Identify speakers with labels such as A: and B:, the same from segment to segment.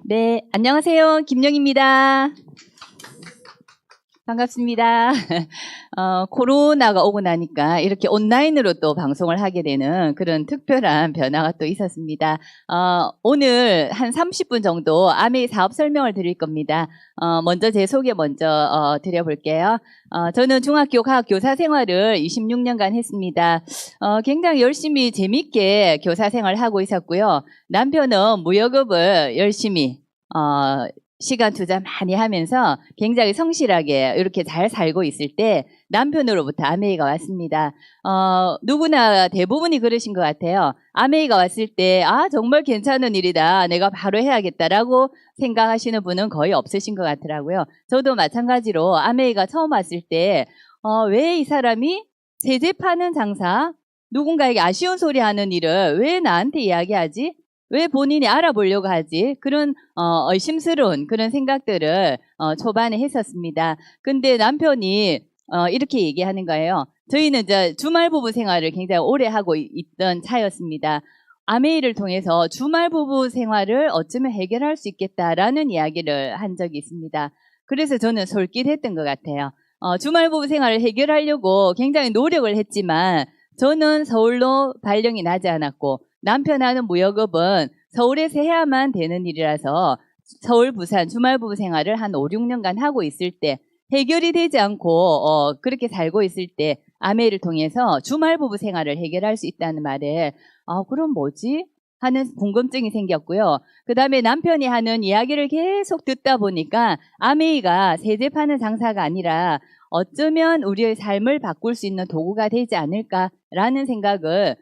A: 네, 안녕하세요. 김영입니다. 반갑습니다. 코로나가 오고 나니까 이렇게 온라인으로 또 방송을 하게 되는 그런 특별한 변화가 또 있었습니다. 오늘 한 30분 정도 아메이 사업 설명을 드릴 겁니다. 먼저 제 소개 먼저 드려볼게요. 저는 중학교 과학 교사 생활을 26년간 했습니다. 굉장히 열심히 재밌게 교사 생활을 하고 있었고요. 남편은 무역업을 열심히 시간 투자 많이 하면서 굉장히 성실하게 이렇게 잘 살고 있을 때 남편으로부터 아메이가 왔습니다. 누구나 대부분이 그러신 것 같아요. 아메이가 왔을 때 정말 괜찮은 일이다. 내가 바로 해야겠다라고 생각하시는 분은 거의 없으신 것 같더라고요. 저도 마찬가지로 아메이가 처음 왔을 때 왜 이 사람이 세제 파는 장사, 누군가에게 아쉬운 소리 하는 일을 왜 나한테 이야기하지? 왜 본인이 알아보려고 하지? 그런 의심스러운 그런 생각들을 초반에 했었습니다. 근데 남편이 이렇게 얘기하는 거예요. 저희는 이제 주말 부부 생활을 굉장히 오래 하고 있던 차였습니다. 아메이를 통해서 주말 부부 생활을 어쩌면 해결할 수 있겠다라는 이야기를 한 적이 있습니다. 그래서 저는 솔깃했던 것 같아요. 주말 부부 생활을 해결하려고 굉장히 노력을 했지만 저는 서울로 발령이 나지 않았고 남편 하는 무역업은 서울에서 해야만 되는 일이라서 서울, 부산 주말 부부 생활을 한 5, 6년간 하고 있을 때 해결이 되지 않고 그렇게 살고 있을 때 아메이를 통해서 주말 부부 생활을 해결할 수 있다는 말에 그럼 뭐지? 하는 궁금증이 생겼고요. 그 다음에 남편이 하는 이야기를 계속 듣다 보니까 아메이가 세제 파는 장사가 아니라 어쩌면 우리의 삶을 바꿀 수 있는 도구가 되지 않을까라는 생각을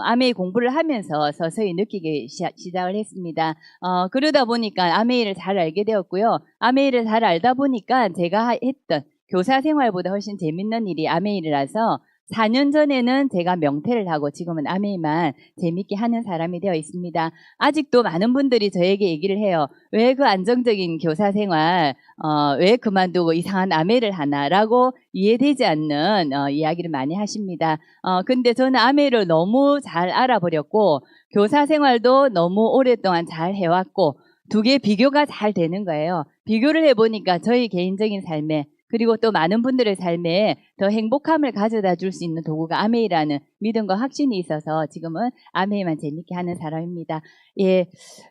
A: 아메이 공부를 하면서 서서히 느끼기 시작을 했습니다. 그러다 보니까 아메이를 잘 알게 되었고요. 아메이를 잘 알다 보니까 제가 했던 교사 생활보다 훨씬 재밌는 일이 아메이라서 4년 전에는 제가 명퇴를 하고 지금은 아메이만 재밌게 하는 사람이 되어 있습니다. 아직도 많은 분들이 저에게 얘기를 해요. 왜 그 안정적인 교사 생활 왜 그만두고 이상한 아메이를 하나라고 이해되지 않는 이야기를 많이 하십니다. 근데 저는 아메이를 너무 잘 알아버렸고 교사 생활도 너무 오랫동안 잘 해왔고 두 개 비교가 잘 되는 거예요. 비교를 해보니까 저희 개인적인 삶에 그리고 또 많은 분들의 삶에 더 행복함을 가져다 줄 수 있는 도구가 아메이라는 믿음과 확신이 있어서 지금은 아메이만 재밌게 하는 사람입니다. 예,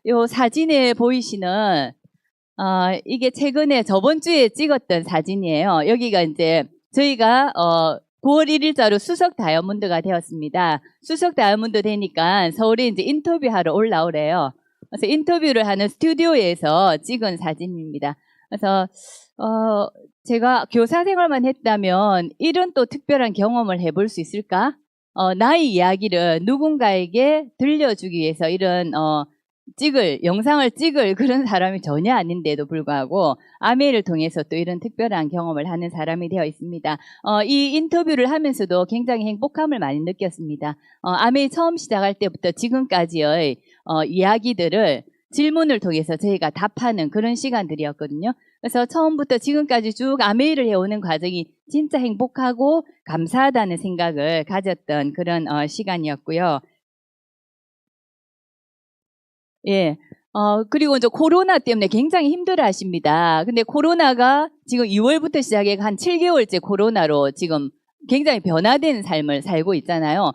A: 요 사진에 보이시는 이게 최근에 저번 주에 찍었던 사진이에요. 여기가 이제 저희가 9월 1일자로 수석 다이아몬드가 되었습니다. 수석 다이아몬드 되니까 서울에 이제 인터뷰하러 올라오래요. 그래서 인터뷰를 하는 스튜디오에서 찍은 사진입니다. 그래서 제가 교사 생활만 했다면 이런 또 특별한 경험을 해볼 수 있을까? 나의 이야기를 누군가에게 들려주기 위해서 이런 영상을 찍을 그런 사람이 전혀 아닌데도 불구하고 아메이를 통해서 또 이런 특별한 경험을 하는 사람이 되어 있습니다. 이 인터뷰를 하면서도 굉장히 행복함을 많이 느꼈습니다. 아메이 처음 시작할 때부터 지금까지의 이야기들을 질문을 통해서 저희가 답하는 그런 시간들이었거든요. 그래서 처음부터 지금까지 쭉 아메이를 해오는 과정이 진짜 행복하고 감사하다는 생각을 가졌던 그런 시간이었고요. 예. 그리고 이제 코로나 때문에 굉장히 힘들어 하십니다. 근데 코로나가 지금 2월부터 시작해 한 7개월째 코로나로 지금 굉장히 변화된 삶을 살고 있잖아요.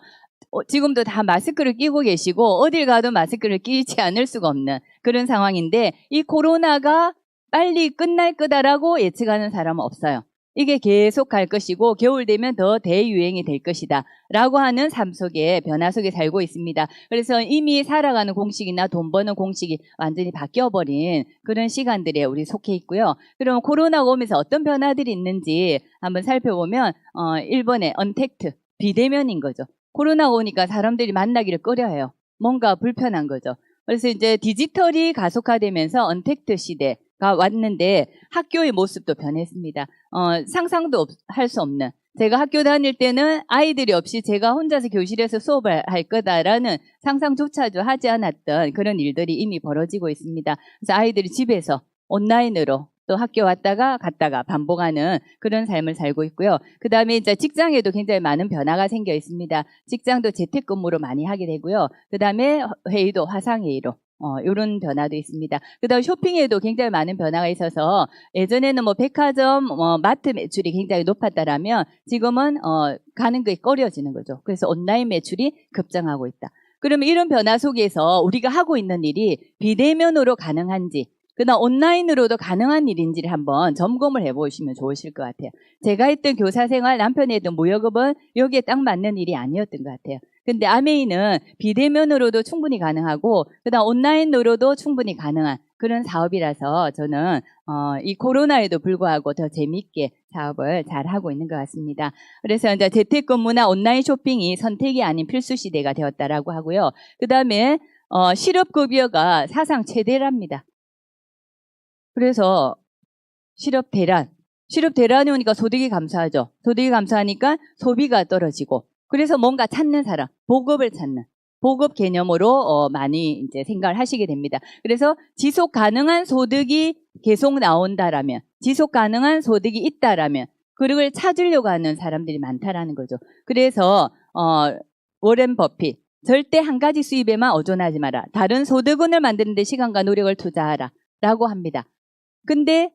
A: 지금도 다 마스크를 끼고 계시고 어딜 가도 마스크를 끼지 않을 수가 없는 그런 상황인데 이 코로나가 빨리 끝날 거다라고 예측하는 사람은 없어요. 이게 계속 갈 것이고 겨울 되면 더 대유행이 될 것이다 라고 하는 삶 속에 변화 속에 살고 있습니다. 그래서 이미 살아가는 공식이나 돈 버는 공식이 완전히 바뀌어버린 그런 시간들에 우리 속해 있고요. 그럼 코로나가 오면서 어떤 변화들이 있는지 한번 살펴보면 1번에 언택트, 비대면인 거죠. 코로나가 오니까 사람들이 만나기를 꺼려해요. 뭔가 불편한 거죠. 그래서 이제 디지털이 가속화되면서 언택트 시대가 왔는데 학교의 모습도 변했습니다. 상상도 할 수 없는. 제가 학교 다닐 때는 아이들이 없이 제가 혼자서 교실에서 수업을 할 거다라는 상상조차도 하지 않았던 그런 일들이 이미 벌어지고 있습니다. 그래서 아이들이 집에서 온라인으로 또 학교 왔다가 갔다가 반복하는 그런 삶을 살고 있고요. 그 다음에 이제 직장에도 굉장히 많은 변화가 생겨 있습니다. 직장도 재택근무로 많이 하게 되고요. 그 다음에 회의도 화상회의로 이런 변화도 있습니다. 그다음 쇼핑에도 굉장히 많은 변화가 있어서 예전에는 뭐 백화점, 마트 매출이 굉장히 높았다라면 지금은 가는 게 꺼려지는 거죠. 그래서 온라인 매출이 급증하고 있다. 그러면 이런 변화 속에서 우리가 하고 있는 일이 비대면으로 가능한지, 그다음 온라인으로도 가능한 일인지를 한번 점검을 해보시면 좋으실 것 같아요. 제가 했던 교사 생활, 남편이 했던 무역업은 여기에 딱 맞는 일이 아니었던 것 같아요. 근데 아메이는 비대면으로도 충분히 가능하고 그다음 온라인으로도 충분히 가능한 그런 사업이라서 저는 이 코로나에도 불구하고 더 재미있게 사업을 잘 하고 있는 것 같습니다. 그래서 이제 재택근무나 온라인 쇼핑이 선택이 아닌 필수 시대가 되었다라고 하고요. 그다음에 실업급여가 사상 최대랍니다. 그래서 실업 대란이 오니까 소득이 감소하죠. 소득이 감소하니까 소비가 떨어지고, 그래서 뭔가 찾는 사람, 보급을 찾는, 보급 개념으로 많이 이제 생각을 하시게 됩니다. 그래서 지속 가능한 소득이 계속 나온다라면, 지속 가능한 소득이 있다라면, 그걸 찾으려고 하는 사람들이 많다라는 거죠. 그래서 워렌 버핏, 절대 한 가지 수입에만 의존하지 마라. 다른 소득원을 만드는 데 시간과 노력을 투자하라. 라고 합니다. 근데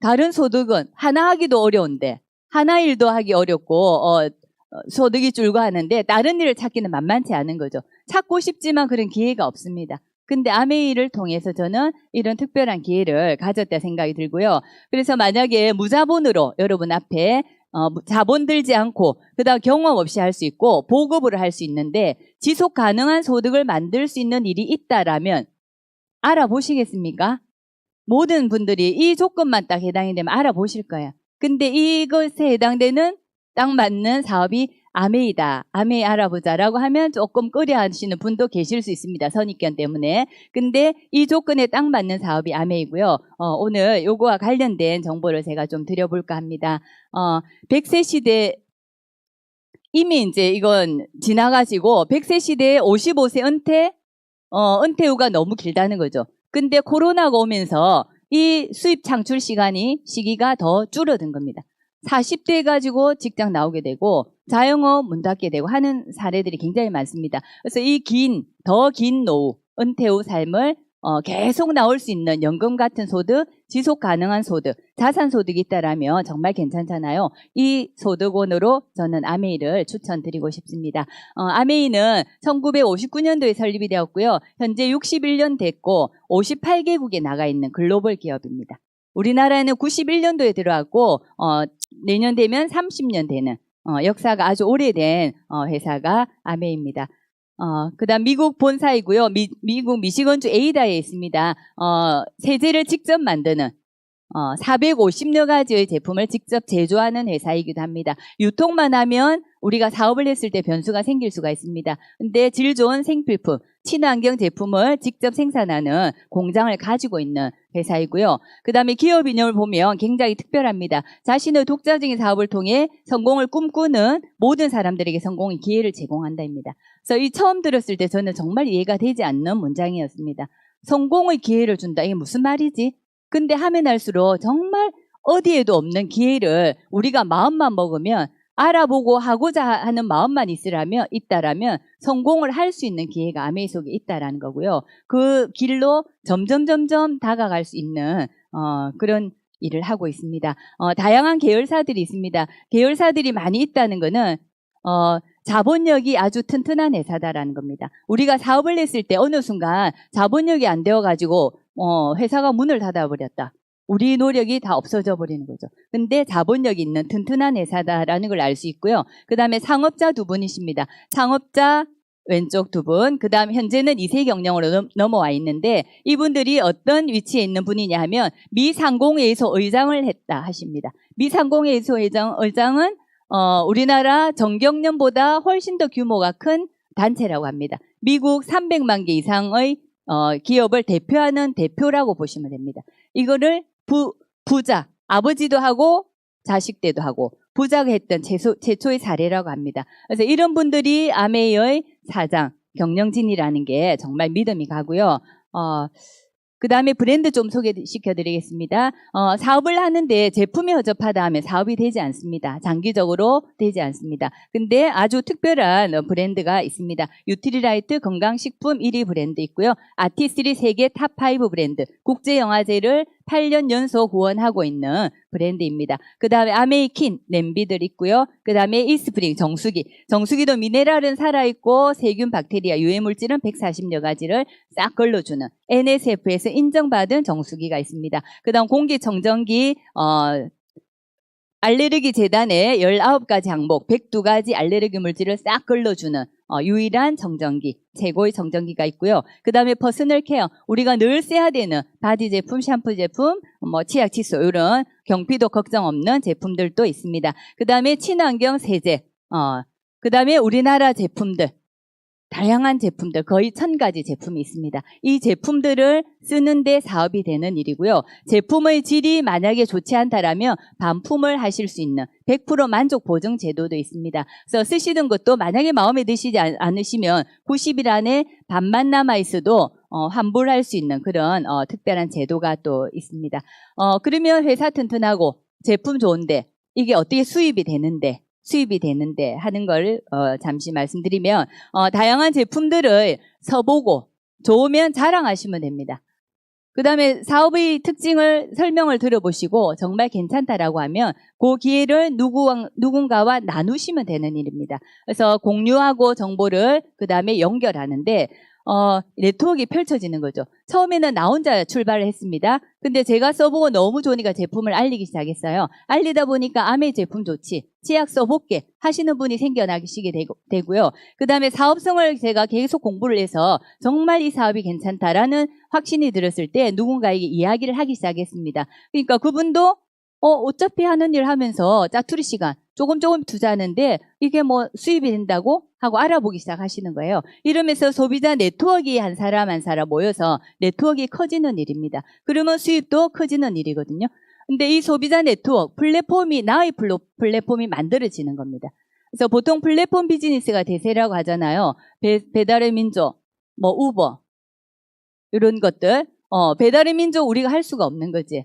A: 다른 소득은 하나 하기도 어려운데, 하나 일도 하기 어렵고 소득이 줄고 하는데 다른 일을 찾기는 만만치 않은 거죠. 찾고 싶지만 그런 기회가 없습니다. 근데 아메이를 통해서 저는 이런 특별한 기회를 가졌다 생각이 들고요. 그래서 만약에 무자본으로 여러분 앞에 자본 들지 않고 그다음 경험 없이 할 수 있고 보급으로 할 수 있는데 지속 가능한 소득을 만들 수 있는 일이 있다라면 알아보시겠습니까? 모든 분들이 이 조건만 딱 해당이 되면 알아보실 거예요. 근데 이것에 해당되는 딱 맞는 사업이 아메이다. 아메이 알아보자라고 하면 조금 꺼려 하시는 분도 계실 수 있습니다. 선입견 때문에. 근데 이 조건에 딱 맞는 사업이 아메이고요. 오늘 요거와 관련된 정보를 제가 좀 드려볼까 합니다. 100세 시대 이미 이제 이건 지나가지고 100세 시대에 55세 은퇴 후가 너무 길다는 거죠. 근데 코로나가 오면서 이 수입 창출 시기가 더 줄어든 겁니다. 40대 가지고 직장 나오게 되고 자영업 문 닫게 되고 하는 사례들이 굉장히 많습니다. 그래서 이 더 긴 노후, 은퇴 후 삶을 계속 나올 수 있는 연금 같은 소득, 지속 가능한 소득, 자산 소득이 있다라면 정말 괜찮잖아요. 이 소득원으로 저는 아메이를 추천드리고 싶습니다. 아메이는 1959년도에 설립이 되었고요. 현재 61년 됐고 58개국에 나가 있는 글로벌 기업입니다. 우리나라에는 91년도에 들어왔고 내년 되면 30년 되는 역사가 아주 오래된 회사가 아메이입니다. 그다음 미국 본사이고요. 미국 미시건주 에이다에 있습니다. 세제를 직접 만드는 450여 가지의 제품을 직접 제조하는 회사이기도 합니다. 유통만 하면 우리가 사업을 했을 때 변수가 생길 수가 있습니다. 근데 질 좋은 생필품, 친환경 제품을 직접 생산하는 공장을 가지고 있는 회사이고요. 그 다음에 기업 이념을 보면 굉장히 특별합니다. 자신의 독자적인 사업을 통해 성공을 꿈꾸는 모든 사람들에게 성공의 기회를 제공한다입니다. 그래서 이 처음 들었을 때 저는 정말 이해가 되지 않는 문장이었습니다. 성공의 기회를 준다. 이게 무슨 말이지? 근데 하면 할수록 정말 어디에도 없는 기회를 우리가 마음만 먹으면 알아보고 하고자 하는 마음만 있다라면 성공을 할 수 있는 기회가 아메이 속에 있다라는 거고요. 그 길로 점점 다가갈 수 있는 그런 일을 하고 있습니다. 다양한 계열사들이 있습니다. 계열사들이 많이 있다는 거는 자본력이 아주 튼튼한 회사다라는 겁니다. 우리가 사업을 했을 때 어느 순간 자본력이 안 되어가지고 회사가 문을 닫아버렸다. 우리 노력이 다 없어져 버리는 거죠. 근데 자본력이 있는 튼튼한 회사다라는 걸 알 수 있고요. 그 다음에 상업자 두 분이십니다. 상업자 왼쪽 두 분, 그 다음 현재는 2세 경영으로 넘어와 있는데 이분들이 어떤 위치에 있는 분이냐 하면 미상공회의소 의장을 했다 하십니다. 미상공회의소 의장은 우리나라 정경련보다 훨씬 더 규모가 큰 단체라고 합니다. 미국 300만 개 이상의 기업을 대표하는 대표라고 보시면 됩니다. 이거를 부자, 아버지도 하고 자식 때도 하고 부자가 했던 최초의 사례라고 합니다. 그래서 이런 분들이 아메이의 사장, 경영진이라는 게 정말 믿음이 가고요. 그 다음에 브랜드 좀 소개시켜드리겠습니다. 사업을 하는데 제품이 허접하다 하면 사업이 되지 않습니다. 장기적으로 되지 않습니다. 근데 아주 특별한 브랜드가 있습니다. 유틸리라이트 건강식품 1위 브랜드 있고요. 아티스트리 세계 탑5 브랜드, 국제영화제를 8년 연속 후원하고 있는 브랜드입니다. 그 다음에 아메이킨 냄비들 있고요. 그 다음에 이스프링 정수기도 미네랄은 살아있고 세균, 박테리아, 유해물질은 140여 가지를 싹 걸러주는 NSF에서 인정받은 정수기가 있습니다. 그 다음 공기청정기 알레르기 재단에 19가지 항목, 102가지 알레르기 물질을 싹 걸러주는 유일한 정전기, 최고의 정전기가 있고요. 그 다음에 퍼스널 케어, 우리가 늘 써야 되는 바디 제품, 샴푸 제품, 치약, 칫솔 이런 경피도 걱정 없는 제품들도 있습니다. 그 다음에 친환경 세제, 그 다음에 우리나라 제품들, 다양한 제품들, 거의 1000가지 제품이 있습니다. 이 제품들을 쓰는데 사업이 되는 일이고요. 제품의 질이 만약에 좋지 않다라면 반품을 하실 수 있는 100% 만족 보증 제도도 있습니다. 그래서 쓰시는 것도 만약에 마음에 드시지 않으시면 90일 안에 반만 남아있어도 환불할 수 있는 그런 특별한 제도가 또 있습니다. 그러면 회사 튼튼하고 제품 좋은데 이게 어떻게 수입이 되는데 하는 걸 잠시 말씀드리면 다양한 제품들을 써보고 좋으면 자랑하시면 됩니다. 그 다음에 사업의 특징을 설명을 들어보시고 정말 괜찮다라고 하면 그 기회를 누군가와 나누시면 되는 일입니다. 그래서 공유하고 정보를 그 다음에 연결하는데 네트워크가 펼쳐지는 거죠. 처음에는 나 혼자 출발을 했습니다. 근데 제가 써보고 너무 좋으니까 제품을 알리기 시작했어요. 알리다 보니까 아메 제품 좋지, 치약 써볼게 하시는 분이 생겨나시게 되고요. 그 다음에 사업성을 제가 계속 공부를 해서 정말 이 사업이 괜찮다라는 확신이 들었을 때 누군가에게 이야기를 하기 시작했습니다. 그러니까 그분도 어차피 하는 일 하면서 짜투리 시간 조금 투자하는데 이게 수입이 된다고 하고 알아보기 시작하시는 거예요. 이러면서 소비자 네트워크에 한 사람 모여서 네트워크가 커지는 일입니다. 그러면 수입도 커지는 일이거든요. 근데 이 소비자 네트워크, 나의 플랫폼이 만들어지는 겁니다. 그래서 보통 플랫폼 비즈니스가 대세라고 하잖아요. 배달의 민족, 우버, 이런 것들. 배달의 민족 우리가 할 수가 없는 거지.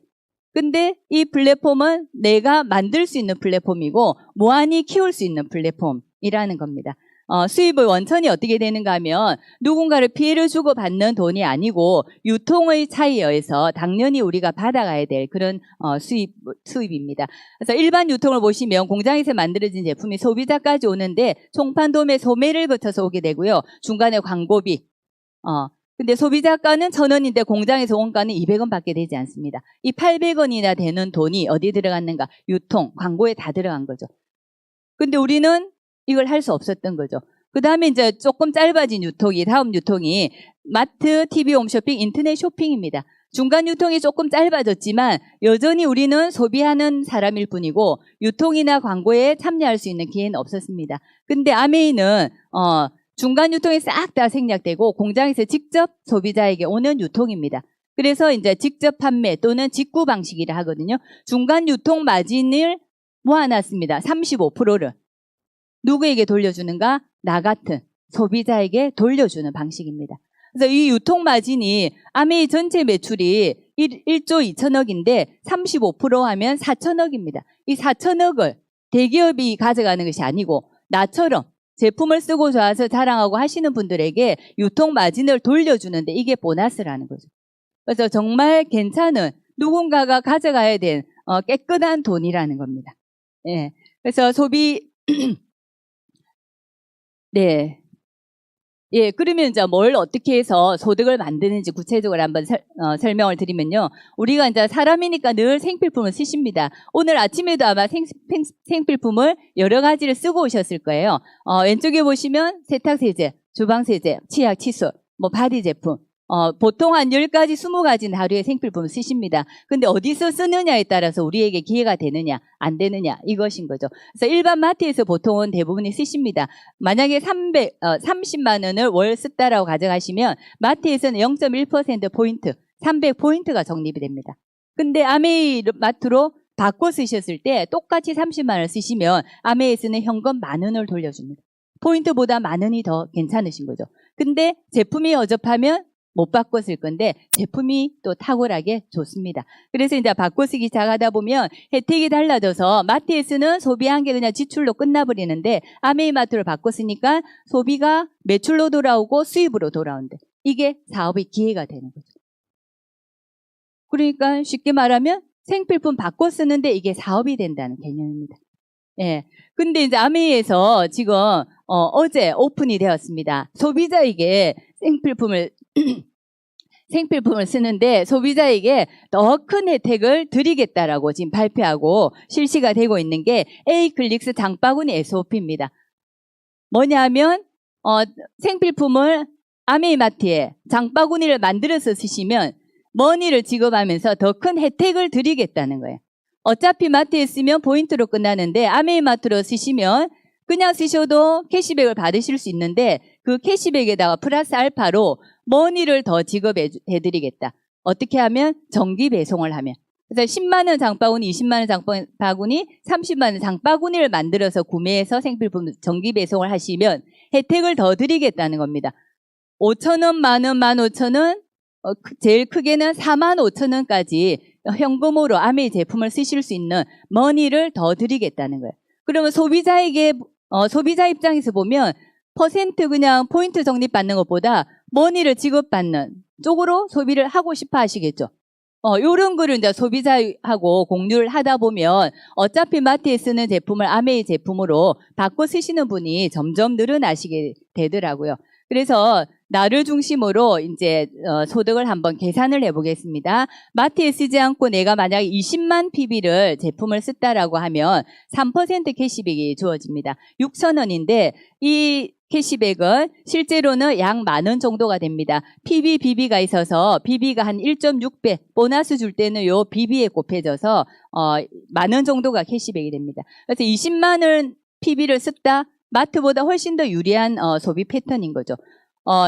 A: 근데 이 플랫폼은 내가 만들 수 있는 플랫폼이고 무한히 키울 수 있는 플랫폼이라는 겁니다. 수입의 원천이 어떻게 되는가 하면 누군가를 피해를 주고 받는 돈이 아니고 유통의 차이에 의해서 당연히 우리가 받아가야 될 그런 수입입니다. 그래서 일반 유통을 보시면 공장에서 만들어진 제품이 소비자까지 오는데 총판도매 소매를 거쳐서 오게 되고요. 중간에 광고비, 근데 소비자가는 1,000원인데 공장에서 원가는 200원 밖에 되지 않습니다. 이 800원이나 되는 돈이 어디 들어갔는가? 유통, 광고에 다 들어간 거죠. 근데 우리는 이걸 할 수 없었던 거죠. 그 다음에 이제 조금 짧아진 다음 유통이 마트, TV, 홈쇼핑, 인터넷 쇼핑입니다. 중간 유통이 조금 짧아졌지만 여전히 우리는 소비하는 사람일 뿐이고 유통이나 광고에 참여할 수 있는 기회는 없었습니다. 근데 아메이는 중간 유통이 싹 다 생략되고 공장에서 직접 소비자에게 오는 유통입니다. 그래서 이제 직접 판매 또는 직구 방식이라 하거든요. 중간 유통 마진을 모아놨습니다. 35%를. 누구에게 돌려주는가? 나 같은 소비자에게 돌려주는 방식입니다. 그래서 이 유통 마진이 아메이 전체 매출이 1조 2천억인데 35% 하면 4천억입니다. 이 4천억을 대기업이 가져가는 것이 아니고 나처럼 제품을 쓰고 좋아서 자랑하고 하시는 분들에게 유통 마진을 돌려주는데 이게 보너스라는 거죠. 그래서 정말 괜찮은 누군가가 가져가야 될 깨끗한 돈이라는 겁니다. 예. 그래서 네. 예, 그러면 이제 뭘 어떻게 해서 소득을 만드는지 구체적으로 한번 설명을 드리면요. 우리가 이제 사람이니까 늘 생필품을 쓰십니다. 오늘 아침에도 아마 생필품을 여러 가지를 쓰고 오셨을 거예요. 왼쪽에 보시면 세탁세제, 주방세제, 치약, 칫솔, 바디 제품. 보통 한 10가지, 20가지는 하루에 생필품을 쓰십니다. 근데 어디서 쓰느냐에 따라서 우리에게 기회가 되느냐, 안 되느냐, 이것인 거죠. 그래서 일반 마트에서 보통은 대부분이 쓰십니다. 만약에 30만 원을 월 썼다라고 가져가시면 마트에서는 0.1%포인트, 300포인트가 적립이 됩니다. 근데 아메이 마트로 바꿔 쓰셨을 때 똑같이 30만 원을 쓰시면 아메이에서는 현금 10,000원을 돌려줍니다. 포인트보다 10,000원이 더 괜찮으신 거죠. 근데 제품이 어접하면 못 바꿔 쓸 건데 제품이 또 탁월하게 좋습니다. 그래서 이제 바꿔 쓰기 시작하다 보면 혜택이 달라져서 마트에서는 소비한 게 그냥 지출로 끝나버리는데 아메이마트로 바꿔 쓰니까 소비가 매출로 돌아오고 수입으로 돌아온대. 이게 사업의 기회가 되는 거죠. 그러니까 쉽게 말하면 생필품 바꿔 쓰는데 이게 사업이 된다는 개념입니다. 예. 근데 이제 아메이에서 지금 어제 오픈이 되었습니다. 소비자에게 생필품을 쓰는데 소비자에게 더 큰 혜택을 드리겠다라고 지금 발표하고 실시가 되고 있는 게 A클릭스 장바구니 SOP입니다. 뭐냐면 생필품을 아메이마트에 장바구니를 만들어서 쓰시면 머니를 지급하면서 더 큰 혜택을 드리겠다는 거예요. 어차피 마트에 쓰면 포인트로 끝나는데 아메이마트로 쓰시면 그냥 쓰셔도 캐시백을 받으실 수 있는데 그 캐시백에다가 플러스 알파로 머니를 더 지급해드리겠다. 어떻게 하면 정기 배송을 하면. 그래서 10만 원 장바구니, 20만 원 장바구니, 30만 원 장바구니를 만들어서 구매해서 생필품 정기 배송을 하시면 혜택을 더 드리겠다는 겁니다. 5천 원, 만 원, 15,000원, 제일 크게는 45,000원까지 현금으로 아메이 제품을 쓰실 수 있는 머니를 더 드리겠다는 거예요. 그러면 소비자에게 소비자 입장에서 보면 퍼센트 그냥 포인트 적립받는 것보다 머니를 지급받는 쪽으로 소비를 하고 싶어 하시겠죠. 요런 거를 이제 소비자하고 공유를 하다 보면 어차피 마트에 쓰는 제품을 아메이 제품으로 바꿔 쓰시는 분이 점점 늘어나시게 되더라고요. 그래서 나를 중심으로 이제 소득을 한번 계산을 해보겠습니다. 마트에 쓰지 않고 내가 만약에 20만 PB를 제품을 썼다라고 하면 3% 캐시백이 주어집니다. 6,000원인데 이 캐시백은 실제로는 약 10,000원 정도가 됩니다. PB, BB가 있어서 BB가 한 1.6배, 보너스 줄 때는 요 BB에 곱해져서 10,000원 정도가 캐시백이 됩니다. 그래서 20만 원 PB를 썼다? 마트보다 훨씬 더 유리한 소비 패턴인 거죠.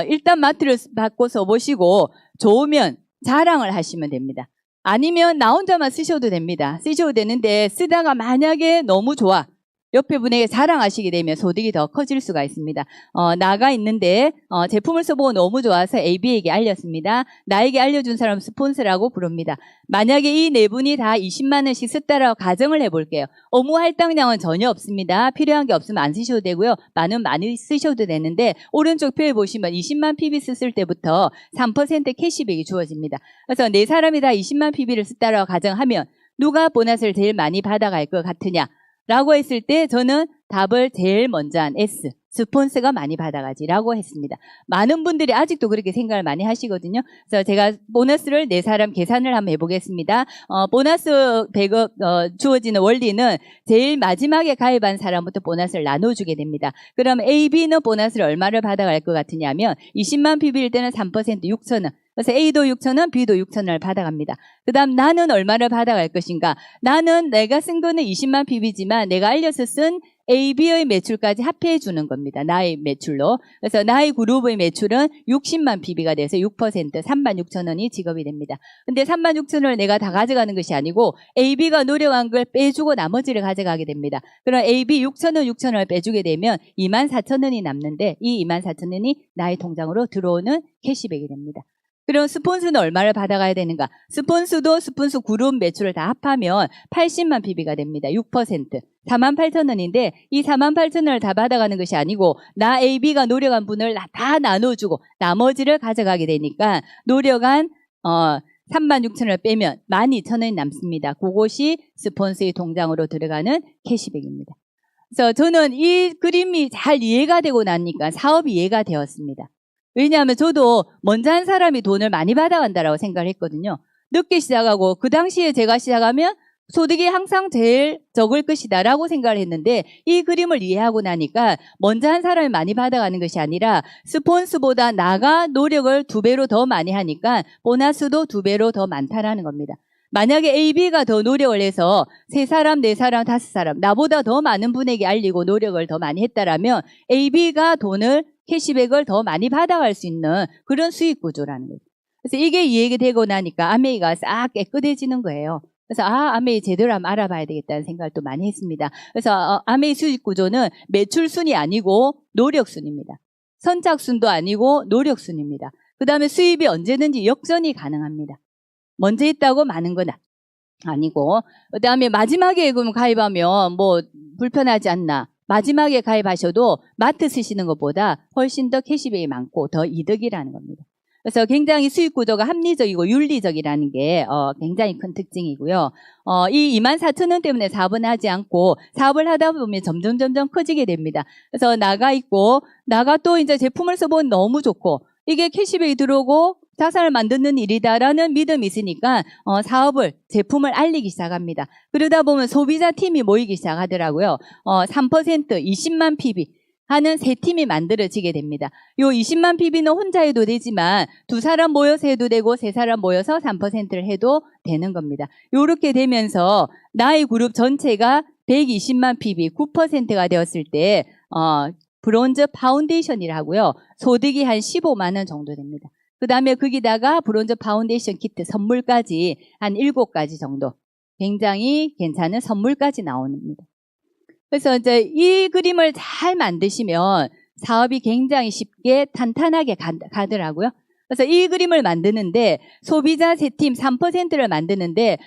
A: 일단 마트를 바꿔 써보시고 좋으면 자랑을 하시면 됩니다. 아니면 나 혼자만 쓰셔도 됩니다. 쓰셔도 되는데 쓰다가 만약에 너무 좋아. 옆에 분에게 자랑하시게 되면 소득이 더 커질 수가 있습니다. 나가 있는데 제품을 써보고 너무 좋아서 AB에게 알렸습니다. 나에게 알려준 사람 스폰서라고 부릅니다. 만약에 이 네 분이 다 20만 원씩 썼다라고 가정을 해볼게요. 업무 할당량은 전혀 없습니다. 필요한 게 없으면 안 쓰셔도 되고요. 많이 쓰셔도 되는데 오른쪽 표에 보시면 20만 PB 썼을 때부터 3% 캐시백이 주어집니다. 그래서 네 사람이 다 20만 PB를 썼다라고 가정하면 누가 보너스를 제일 많이 받아갈 것 같으냐? 라고 했을 때 저는 답을 제일 먼저 한 S, 스폰서가 많이 받아가지라고 했습니다. 많은 분들이 아직도 그렇게 생각을 많이 하시거든요. 그래서 제가 보너스를 네 사람 계산을 한번 해보겠습니다. 보너스 배급 주어지는 원리는 제일 마지막에 가입한 사람부터 보너스를 나눠주게 됩니다. 그럼 A, B는 보너스를 얼마를 받아갈 것 같으냐면 20만 PB일 때는 3% 6,000원. 그래서 A도 6,000원, B도 6,000원을 받아갑니다. 그 다음 나는 얼마를 받아갈 것인가? 나는 내가 쓴 거는 20만 PB지만 내가 알려서 쓴 A, B의 매출까지 합해해 주는 겁니다. 나의 매출로. 그래서 나의 그룹의 매출은 60만 PB가 돼서 6% 36,000원이 지급이 됩니다. 근데 36,000원을 내가 다 가져가는 것이 아니고 A, B가 노력한 걸 빼주고 나머지를 가져가게 됩니다. 그럼 A, B 6,000원을 빼주게 되면 24,000원이 남는데 이 24,000원이 나의 통장으로 들어오는 캐시백이 됩니다. 그럼 스폰서는 얼마를 받아가야 되는가? 스폰서도 스폰서 그룹 매출을 다 합하면 80만 PB가 됩니다. 6%. 48,000원인데 이 48,000원을 다 받아가는 것이 아니고 나 AB가 노력한 분을 다 나눠주고 나머지를 가져가게 되니까 노력한 36,000원을 빼면 12,000원이 남습니다. 그것이 스폰서의 통장으로 들어가는 캐시백입니다. 그래서 저는 이 그림이 잘 이해가 되고 나니까 사업이 이해가 되었습니다. 왜냐하면 저도 먼저 한 사람이 돈을 많이 받아간다라고 생각을 했거든요. 늦게 시작하고 그 당시에 제가 시작하면 소득이 항상 제일 적을 것이다라고 생각을 했는데 이 그림을 이해하고 나니까 먼저 한 사람이 많이 받아가는 것이 아니라 스폰서보다 나가 노력을 2배로 더 많이 하니까 보너스도 2배로 더 많다라는 겁니다. 만약에 AB가 더 노력을 해서 3사람, 4사람, 5사람 나보다 더 많은 분에게 알리고 노력을 더 많이 했다라면 AB가 돈을 캐시백을 더 많이 받아갈 수 있는 그런 수익 구조라는 거죠. 그래서 이게 이해가 되고 나니까 아메이가 싹 깨끗해지는 거예요. 그래서 아메이 제대로 한번 알아봐야 되겠다는 생각을 또 많이 했습니다. 그래서 아메이 수익 구조는 매출순이 아니고 노력순입니다. 선착순도 아니고 노력순입니다. 그 다음에 수입이 언제든지 역전이 가능합니다. 먼저 있다고 많은 건 아니고, 그 다음에 마지막에 그럼 가입하면 뭐 불편하지 않나. 마지막에 가입하셔도 마트 쓰시는 것보다 훨씬 더 캐시백이 많고 더 이득이라는 겁니다. 그래서 굉장히 수익 구조가 합리적이고 윤리적이라는 게 굉장히 큰 특징이고요. 이 24,000원 때문에 사업은 하지 않고 사업을 하다 보면 점점 커지게 됩니다. 그래서 나가 있고 나가 또 이제 제품을 써보면 너무 좋고 이게 캐시백이 들어오고 자산을 만드는 일이다라는 믿음이 있으니까 사업을, 제품을 알리기 시작합니다. 그러다 보면 소비자 팀이 모이기 시작하더라고요. 3% 20만 PB 하는 세 팀이 만들어지게 됩니다. 요 20만 PB는 혼자 해도 되지만 두 사람 모여서 해도 되고 세 사람 모여서 3%를 해도 되는 겁니다. 요렇게 되면서 나의 그룹 전체가 120만 PB 9%가 되었을 때 브론즈 파운데이션이라고요. 소득이 한 15만 원 정도 됩니다. 그 다음에 거기다가 브론즈 파운데이션 키트 선물까지 한 7가지 정도 굉장히 괜찮은 선물까지 나옵니다. 그래서 이제 이 그림을 잘 만드시면 사업이 굉장히 쉽게 탄탄하게 가더라고요. 그래서 이 그림을 만드는데 소비자 세 팀 3%를 만드는데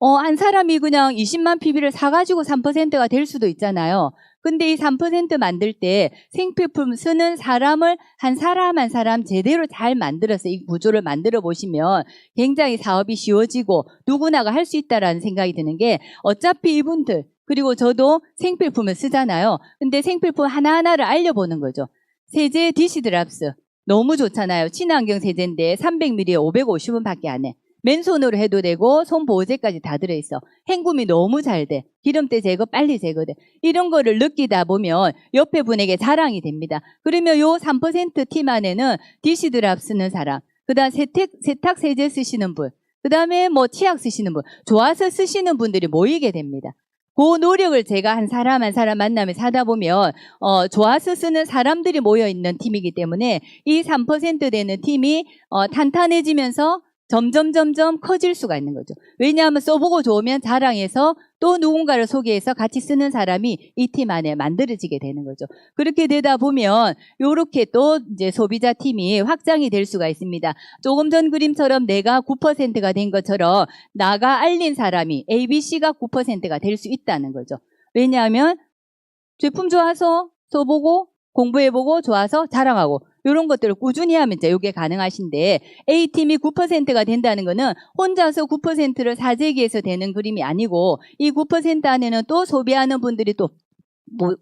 A: 한 사람이 그냥 20만 PB를 사가지고 3%가 될 수도 있잖아요. 근데 이 3% 만들 때 생필품 쓰는 사람을 한 사람 한 사람 제대로 잘 만들어서 이 구조를 만들어 보시면 굉장히 사업이 쉬워지고 누구나가 할 수 있다라는 생각이 드는 게 어차피 이분들 그리고 저도 생필품을 쓰잖아요. 근데 생필품 하나하나를 알려보는 거죠. 세제 디시드랍스 너무 좋잖아요. 친환경 세제인데 300ml에 550원밖에 안 해. 맨손으로 해도 되고 손보호제까지 다 들어있어. 헹굼이 너무 잘 돼. 기름때 제거 빨리 제거돼. 이런 거를 느끼다 보면 옆에 분에게 자랑이 됩니다. 그러면 요 3% 팀 안에는 디시드랍 쓰는 사람, 그 다음 세탁 세제 쓰시는 분, 그 다음에 뭐 치약 쓰시는 분, 좋아서 쓰시는 분들이 모이게 됩니다. 그 노력을 제가 한 사람 한 사람 만나면서 하다 보면 좋아서 쓰는 사람들이 모여있는 팀이기 때문에 이 3% 되는 팀이 탄탄해지면서 점점 커질 수가 있는 거죠. 왜냐하면 써보고 좋으면 자랑해서 또 누군가를 소개해서 같이 쓰는 사람이 이 팀 안에 만들어지게 되는 거죠. 그렇게 되다 보면 요렇게 또 이제 소비자 팀이 확장이 될 수가 있습니다. 조금 전 그림처럼 내가 9%가 된 것처럼 나가 알린 사람이 ABC가 9%가 될 수 있다는 거죠. 왜냐하면 제품 좋아서 써보고 공부해보고 좋아서 자랑하고 이런 것들을 꾸준히 하면 이제 이게 가능하신데 A팀이 9%가 된다는 거는 혼자서 9%를 사재기해서 되는 그림이 아니고 이 9% 안에는 또 소비하는 분들이 또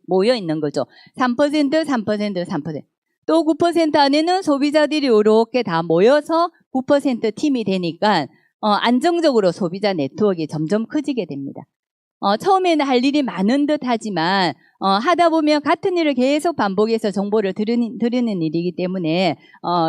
A: 모여 있는 거죠. 3%. 또 9% 안에는 소비자들이 이렇게 다 모여서 9% 팀이 되니까 안정적으로 소비자 네트워크가 점점 커지게 됩니다. 처음에는 할 일이 많은 듯 하지만 하다 보면 같은 일을 계속 반복해서 정보를 들으는 일이기 때문에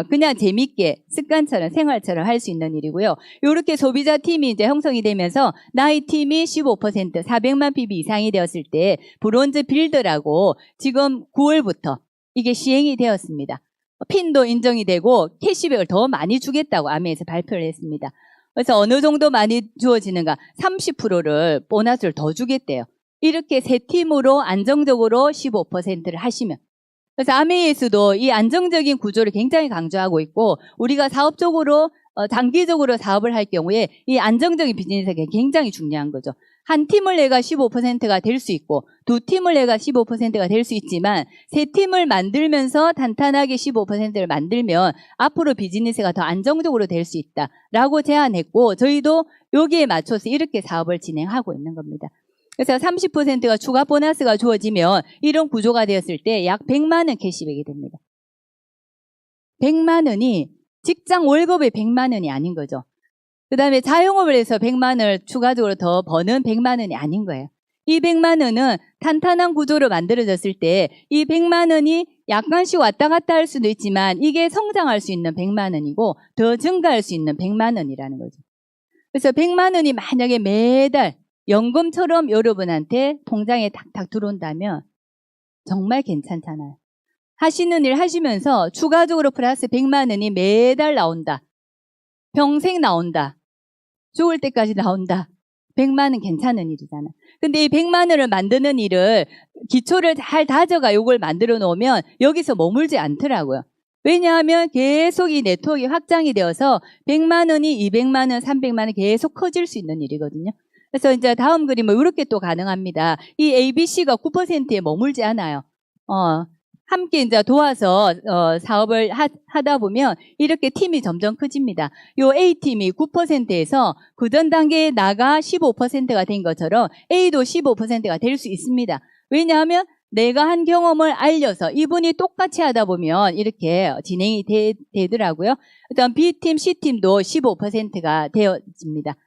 A: 그냥 재밌게 습관처럼 생활처럼 할 수 있는 일이고요. 이렇게 소비자 팀이 이제 형성이 되면서 나의 팀이 15% 400만 PB 이상이 되었을 때 브론즈 빌드라고 지금 9월부터 이게 시행이 되었습니다. 핀도 인정이 되고 캐시백을 더 많이 주겠다고 아메에서 발표를 했습니다. 그래서 어느 정도 많이 주어지는가? 30%를 보너스를 더 주겠대요. 이렇게 세 팀으로 안정적으로 15%를 하시면. 그래서 아메이에서도 이 안정적인 구조를 굉장히 강조하고 있고 우리가 사업적으로 장기적으로 사업을 할 경우에 이 안정적인 비즈니스가 굉장히 중요한 거죠. 한 팀을 내가 15%가 될 수 있고 두 팀을 내가 15%가 될 수 있지만 세 팀을 만들면서 탄탄하게 15%를 만들면 앞으로 비즈니스가 더 안정적으로 될 수 있다라고 제안했고 저희도 여기에 맞춰서 이렇게 사업을 진행하고 있는 겁니다. 그래서 30%가 추가 보너스가 주어지면 이런 구조가 되었을 때 약 100만 원 캐시백이 됩니다. 100만 원이 직장 월급의 100만 원이 아닌 거죠. 그 다음에 자영업을 해서 100만 원을 추가적으로 더 버는 100만 원이 아닌 거예요. 이 100만 원은 탄탄한 구조로 만들어졌을 때 이 100만 원이 약간씩 왔다 갔다 할 수도 있지만 이게 성장할 수 있는 100만 원이고 더 증가할 수 있는 100만 원이라는 거죠. 그래서 100만 원이 만약에 매달 연금처럼 여러분한테 통장에 탁탁 들어온다면 정말 괜찮잖아요. 하시는 일 하시면서 추가적으로 플러스 100만 원이 매달 나온다. 평생 나온다. 죽을 때까지 나온다. 100만 원 괜찮은 일이잖아. 근데 이 100만 원을 만드는 일을 기초를 잘 다져가 요걸 만들어 놓으면 여기서 머물지 않더라고요. 왜냐하면 계속 이 네트워크가 확장이 되어서 100만 원이 200만 원, 300만 원 계속 커질 수 있는 일이거든요. 그래서 이제 다음 그림은 이렇게 또 가능합니다. 이 ABC가 9%에 머물지 않아요. 함께 이제 도와서 사업을 하다 보면 이렇게 팀이 점점 커집니다. 요 A팀이 9%에서 그 전 단계에 나가 15%가 된 것처럼 A도 15%가 될 수 있습니다. 왜냐하면 내가 한 경험을 알려서 이분이 똑같이 하다 보면 이렇게 진행이 되더라고요. 일단 B팀, C팀도 15%가 되어집니다.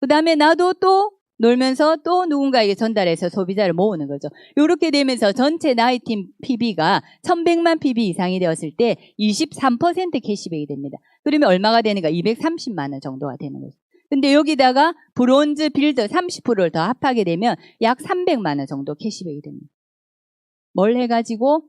A: 그 다음에 나도 또 놀면서 또 누군가에게 전달해서 소비자를 모으는 거죠. 이렇게 되면서 전체 나이팀 PB가 1100만 PB 이상이 되었을 때 23% 캐시백이 됩니다. 그러면 얼마가 되는가? 230만 원 정도가 되는 거죠. 근데 여기다가 브론즈 빌드 30%를 더 합하게 되면 약 300만 원 정도 캐시백이 됩니다. 뭘 해가지고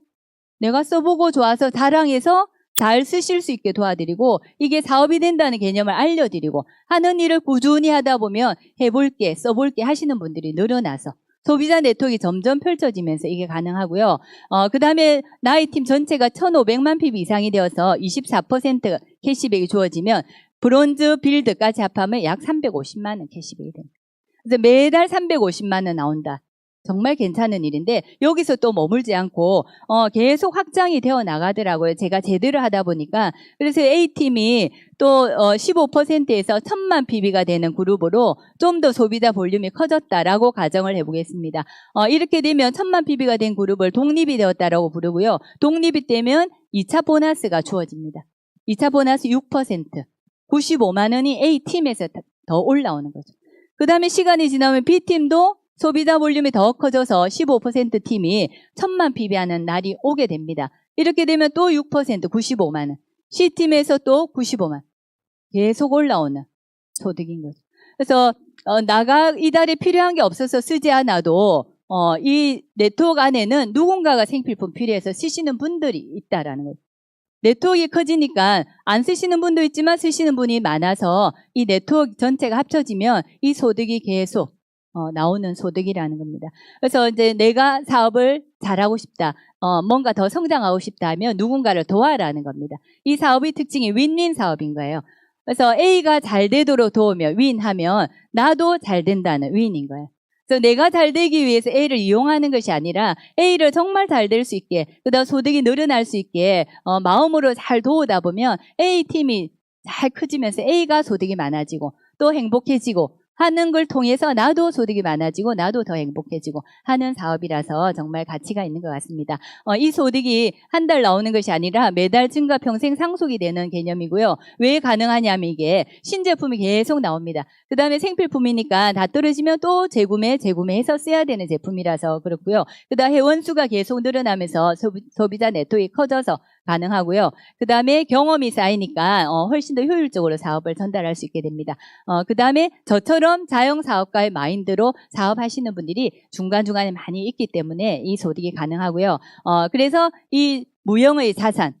A: 내가 써보고 좋아서 자랑해서 잘 쓰실 수 있게 도와드리고 이게 사업이 된다는 개념을 알려드리고 하는 일을 꾸준히 하다 보면 해볼게, 써볼게 하시는 분들이 늘어나서 소비자 네트워크가 점점 펼쳐지면서 이게 가능하고요. 그 다음에 나의 팀 전체가 1,500만 PB 이상이 되어서 24% 캐시백이 주어지면 브론즈 빌드까지 합하면 약 350만 원 캐시백이 됩니다. 그래서 매달 350만 원 나온다. 정말 괜찮은 일인데 여기서 또 머물지 않고 계속 확장이 되어 나가더라고요. 제가 제대로 하다 보니까. 그래서 A팀이 또 15%에서 1,000만 PB가 되는 그룹으로 좀 더 소비자 볼륨이 커졌다라고 가정을 해보겠습니다. 이렇게 되면 1,000만 PB가 된 그룹을 독립이 되었다라고 부르고요. 독립이 되면 2차 보너스가 주어집니다. 2차 보너스 6%, 95만 원이 A팀에서 더 올라오는 거죠. 그 다음에 시간이 지나면 B팀도 소비자 볼륨이 더 커져서 15% 팀이 1,000만 PB하는 날이 오게 됩니다. 이렇게 되면 또 6%, 95만 원. C팀에서 또 95만 원. 계속 올라오는 소득인 거죠. 그래서 이달에 필요한 게 없어서 쓰지 않아도 이 네트워크 안에는 누군가가 생필품 필요해서 쓰시는 분들이 있다라는 거죠. 네트워크가 커지니까 안 쓰시는 분도 있지만 쓰시는 분이 많아서 이 네트워크 전체가 합쳐지면 이 소득이 계속 나오는 소득이라는 겁니다. 그래서 이제 내가 사업을 잘하고 싶다, 뭔가 더 성장하고 싶다 하면 누군가를 도와라는 겁니다. 이 사업의 특징이 윈윈 사업인 거예요. 그래서 A가 잘 되도록 도우며 윈하면 나도 잘 된다는 윈인 거예요. 그래서 내가 잘 되기 위해서 A를 이용하는 것이 아니라 A를 정말 잘 될 수 있게, 그다음 소득이 늘어날 수 있게 마음으로 잘 도우다 보면 A팀이 잘 커지면서 A가 소득이 많아지고 또 행복해지고 하는 걸 통해서 나도 소득이 많아지고 나도 더 행복해지고 하는 사업이라서 정말 가치가 있는 것 같습니다. 이 소득이 한 달 나오는 것이 아니라 매달 증가 평생 상속이 되는 개념이고요. 왜 가능하냐면 이게 신제품이 계속 나옵니다. 그 다음에 생필품이니까 다 떨어지면 또 재구매해서 써야 되는 제품이라서 그렇고요. 그 다음 회원수가 계속 늘어나면서 소비자 네트워크가 커져서 가능하고요. 그 다음에 경험이 쌓이니까 훨씬 더 효율적으로 사업을 전달할 수 있게 됩니다. 그 다음에 저처럼 자영사업가의 마인드로 사업하시는 분들이 중간중간에 많이 있기 때문에 이 소득이 가능하고요. 그래서 이 무형의 자산,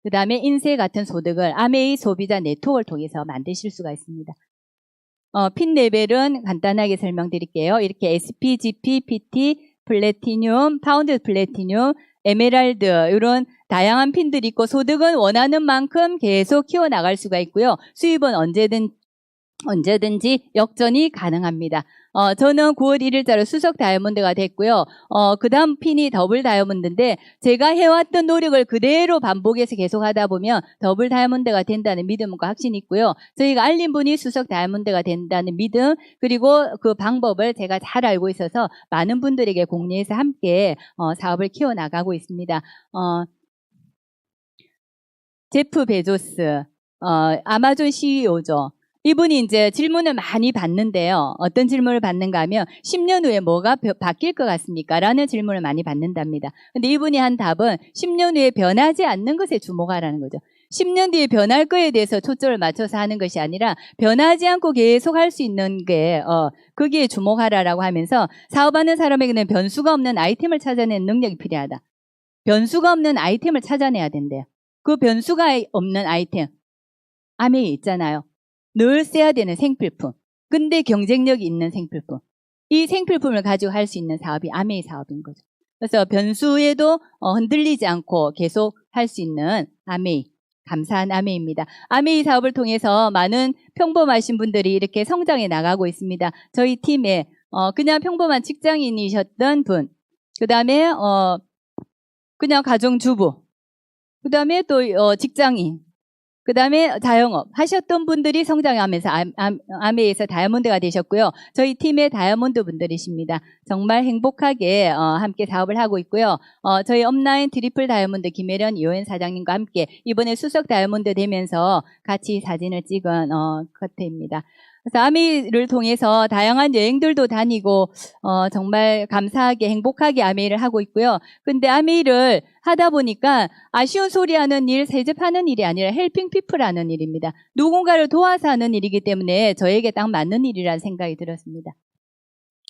A: 그 다음에 인세 같은 소득을 아메이 소비자 네트워크를 통해서 만드실 수가 있습니다. 핀 레벨은 간단하게 설명드릴게요. 이렇게 SP, GP, PT, 플래티늄, 파운드 플래티늄, 에메랄드 이런 다양한 핀들이 있고 소득은 원하는 만큼 계속 키워나갈 수가 있고요. 수입은 언제든지 역전이 가능합니다. 저는 9월 1일자로 수석 다이아몬드가 됐고요. 그 다음 핀이 더블 다이아몬드인데 제가 해왔던 노력을 그대로 반복해서 계속 하다 보면 더블 다이아몬드가 된다는 믿음과 확신이 있고요. 저희가 알린 분이 수석 다이아몬드가 된다는 믿음, 그리고 그 방법을 제가 잘 알고 있어서 많은 분들에게 공유해서 함께 사업을 키워나가고 있습니다. 제프 베조스, 아마존 CEO죠. 이분이 이제 질문을 많이 받는데요. 어떤 질문을 받는가 하면 10년 후에 뭐가 바뀔 것 같습니까? 라는 질문을 많이 받는답니다. 근데 이분이 한 답은 10년 후에 변하지 않는 것에 주목하라는 거죠. 10년 뒤에 변할 거에 대해서 초점을 맞춰서 하는 것이 아니라 변하지 않고 계속 할 수 있는 게 거기에 주목하라라고 하면서 사업하는 사람에게는 변수가 없는 아이템을 찾아내는 능력이 필요하다. 변수가 없는 아이템을 찾아내야 된대요. 그 변수가 없는 아이템, 아메이 있잖아요. 늘 써야 되는 생필품. 근데 경쟁력이 있는 생필품. 이 생필품을 가지고 할 수 있는 사업이 아메이 사업인 거죠. 그래서 변수에도 흔들리지 않고 계속 할 수 있는 아메이, 감사한 아메이입니다. 아메이 사업을 통해서 많은 평범하신 분들이 이렇게 성장해 나가고 있습니다. 저희 팀에 그냥 평범한 직장인이셨던 분, 그 다음에 그냥 가정주부, 그 다음에 또 직장인, 그 다음에 자영업 하셨던 분들이 성장하면서 아메이에서 다이아몬드가 되셨고요. 저희 팀의 다이아몬드 분들이십니다. 정말 행복하게 함께 사업을 하고 있고요. 저희 업라인 트리플 다이아몬드 김혜련 이호연 사장님과 함께 이번에 수석 다이아몬드 되면서 같이 사진을 찍은 커트입니다. 그래서 아메이를 통해서 다양한 여행들도 다니고 정말 감사하게 행복하게 아메이를 하고 있고요. 근데 아메이를 하다 보니까 아쉬운 소리 하는 일, 세습하는 일이 아니라 헬핑 피플 하는 일입니다. 누군가를 도와서 하는 일이기 때문에 저에게 딱 맞는 일이라는 생각이 들었습니다.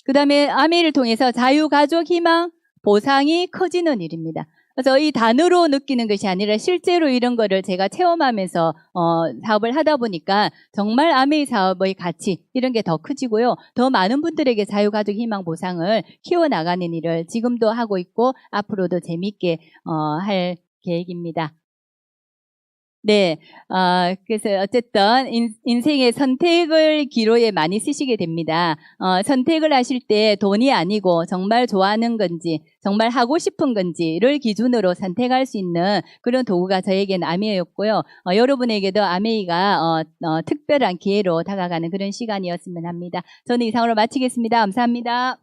A: 그 다음에 아메이를 통해서 자유가족 희망, 보상이 커지는 일입니다. 그래서 이 단어로 느끼는 것이 아니라 실제로 이런 거를 제가 체험하면서 사업을 하다 보니까 정말 아메이 사업의 가치 이런 게 더 커지고요. 더 많은 분들에게 자유가족 희망 보상을 키워나가는 일을 지금도 하고 있고 앞으로도 재미있게 할 계획입니다. 네, 그래서 어쨌든 인생의 선택을 기로에 많이 쓰시게 됩니다. 선택을 하실 때 돈이 아니고 정말 좋아하는 건지, 정말 하고 싶은 건지를 기준으로 선택할 수 있는 그런 도구가 저에게는 아메이였고요. 여러분에게도 아메이가 특별한 기회로 다가가는 그런 시간이었으면 합니다. 저는 이상으로 마치겠습니다. 감사합니다.